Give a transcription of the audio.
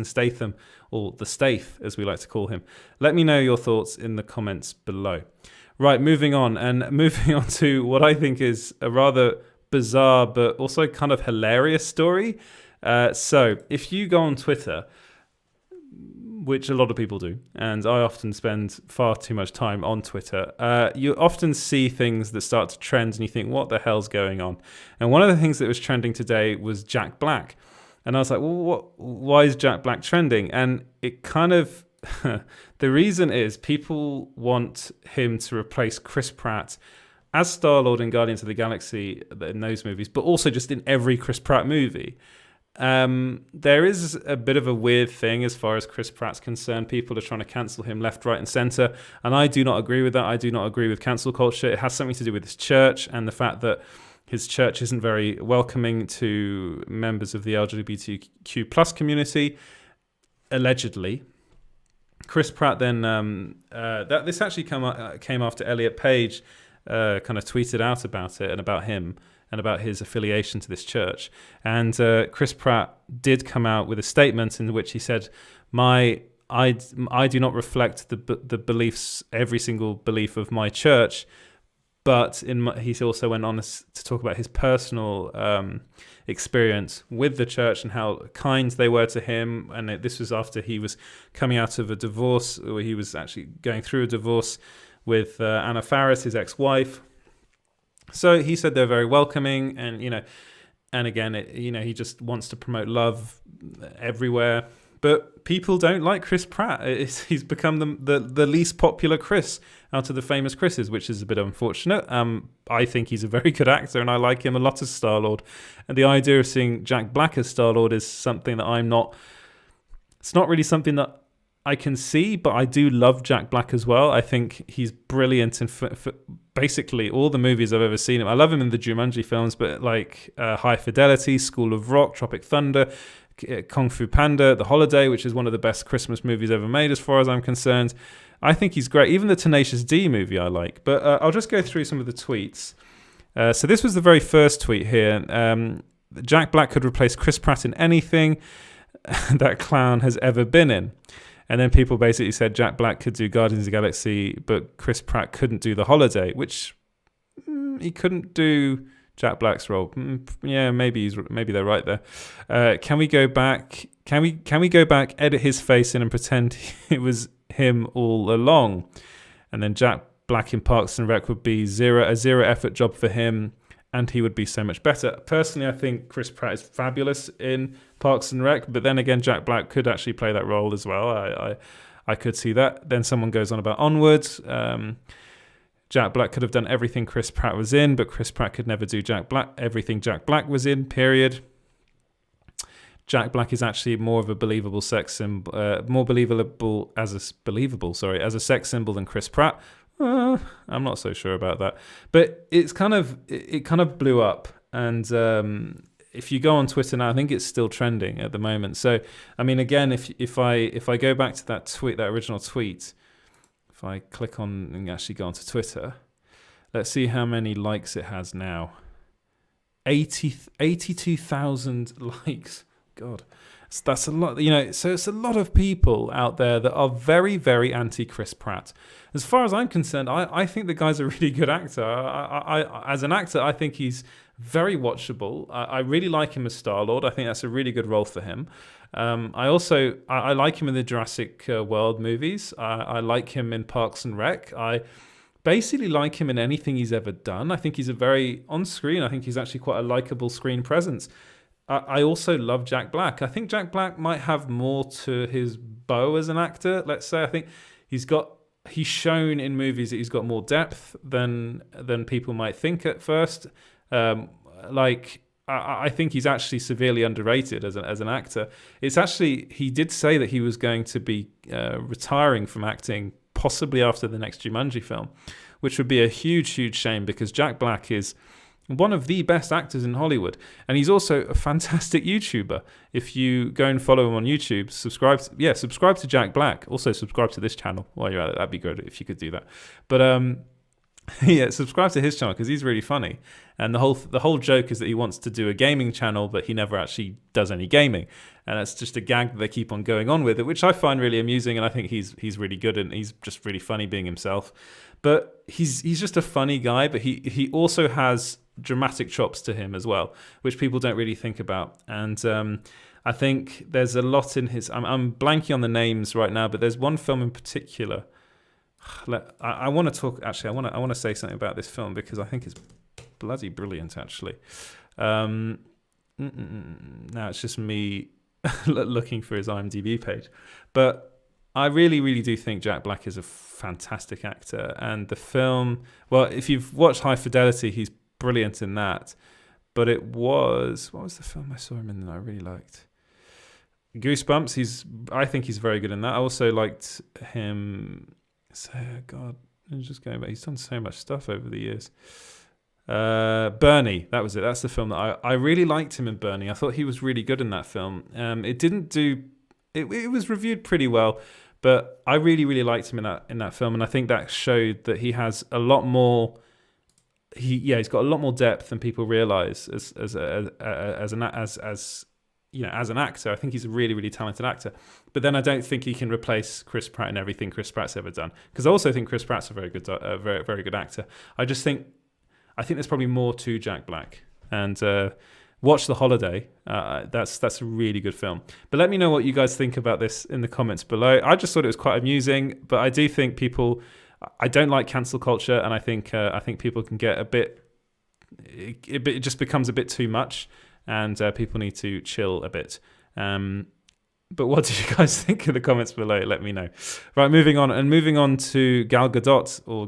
Statham, or the Stath, as we like to call him. Let me know your thoughts in the comments below. Right, moving on to what I think is a rather bizarre but also kind of hilarious story. So if you go on Twitter, which a lot of people do, and I often spend far too much time on Twitter, you often see things that start to trend and you think, what the hell's going on? And one of the things that was trending today was Jack Black. And I was like, well, why is Jack Black trending? And it kind of, the reason is people want him to replace Chris Pratt as Star-Lord in Guardians of the Galaxy in those movies, but also just in every Chris Pratt movie. There is a bit of a weird thing as far as Chris Pratt's concerned. People are trying to cancel him left, right, and center, and I do not agree with that. I do not agree with cancel culture. It has something to do with his church and the fact that his church isn't very welcoming to members of the LGBTQ plus community, allegedly. Chris Pratt then, this actually came after Elliot Page kind of tweeted out about it and about him and about his affiliation to this church. And Chris Pratt did come out with a statement in which he said, I do not reflect the beliefs, every single belief of my church, but he also went on to talk about his personal experience with the church and how kind they were to him. And this was after he was coming out of a divorce, or he was actually going through a divorce with Anna Faris, his ex-wife. So he said they're very welcoming, and and again, he just wants to promote love everywhere. But people don't like Chris Pratt. He's become the least popular Chris out of the famous Chris's, which is a bit unfortunate. I think he's a very good actor, and I like him a lot as Star-Lord. And the idea of seeing Jack Black as Star-Lord is something that it's not really something that I can see, but I do love Jack Black as well. I think he's brilliant in basically all the movies I've ever seen him. I love him in the Jumanji films, but like High Fidelity, School of Rock, Tropic Thunder, Kung Fu Panda, The Holiday, which is one of the best Christmas movies ever made as far as I'm concerned. I think he's great. Even the Tenacious D movie I like. But I'll just go through some of the tweets. So this was the very first tweet here. Jack Black could replace Chris Pratt in anything that clown has ever been in. And then people basically said Jack Black could do Guardians of the Galaxy, but Chris Pratt couldn't do The Holiday, which he couldn't do Jack Black's role. Yeah, maybe they're right there. Can we go back? Can we go back, edit his face in and pretend it was him all along? And then Jack Black in Parks and Rec would be a zero effort job for him, and he would be so much better. Personally, I think Chris Pratt is fabulous in Parks and Rec, but then again, Jack Black could actually play that role as well. I could see that. Then someone goes on about Onwards. Jack Black could have done everything Chris Pratt was in, but Chris Pratt could never do everything Jack Black was in, period. Jack Black is actually more of a believable sex symbol, as a sex symbol than Chris Pratt. I'm not so sure about that, but it kind of blew up, and if you go on Twitter now, I think it's still trending at the moment. So, I mean, again, if I go back to that original tweet, if I click on and actually go onto Twitter, let's see how many likes it has now. 82,000 likes. God, that's a lot. So it's a lot of people out there that are very, very anti Chris Pratt. As far as I'm concerned, I think the guy's a really good actor. As an actor, I think he's very watchable. I really like him as Star-Lord. I think that's a really good role for him. I like him in the Jurassic World movies. I like him in Parks and Rec. I basically like him in anything he's ever done. I think he's on screen, I think he's actually quite a likable screen presence. I also love Jack Black. I think Jack Black might have more to his bow as an actor, let's say. I think he's shown in movies that he's got more depth than people might think at first. I think he's actually severely underrated as an actor. He did say that he was going to be retiring from acting possibly after the next Jumanji film, which would be a huge, huge shame because Jack Black is one of the best actors in Hollywood. And he's also a fantastic YouTuber. If you go and follow him on YouTube, subscribe to Jack Black. Also subscribe to this channel while you're at it. That'd be good if you could do that. But Yeah, subscribe to his channel because he's really funny. And the whole joke is that he wants to do a gaming channel, but he never actually does any gaming. And that's just a gag that they keep on going on with it, which I find really amusing. And I think he's really good and he's just really funny being himself. But he's just a funny guy, but he also has dramatic chops to him as well, which people don't really think about. And I think there's a lot in his. I'm blanking on the names right now, but there's one film in particular. I want to talk. Actually, I want to say something about this film because I think it's bloody brilliant. Actually, now it's just me looking for his IMDb page, but I really, really do think Jack Black is a fantastic actor, and the film. Well, if you've watched High Fidelity, he's brilliant in that. But what was the film I saw him in that I really liked? Goosebumps. I think he's very good in that. I also liked him. So, God, I'm just going back. He's done so much stuff over the years. Bernie, that was it. That's the film that I really liked him in Bernie. I thought he was really good in that film. It didn't do. It was reviewed pretty well, but I really, really liked him in that film, and I think that showed that he has a lot more. He's got a lot more depth than people realize as an actor. I think he's a really, really talented actor. But then I don't think he can replace Chris Pratt in everything Chris Pratt's ever done. Because I also think Chris Pratt's a very good, very, very good actor. I think there's probably more to Jack Black. And watch The Holiday. That's a really good film. But let me know what you guys think about this in the comments below. I just thought it was quite amusing, but I do think people. I don't like cancel culture, and I think people can get a bit. It just becomes a bit too much. And people need to chill a bit. But what did you guys think in the comments below? Let me know. Right, moving on to Gal Gadot or Gal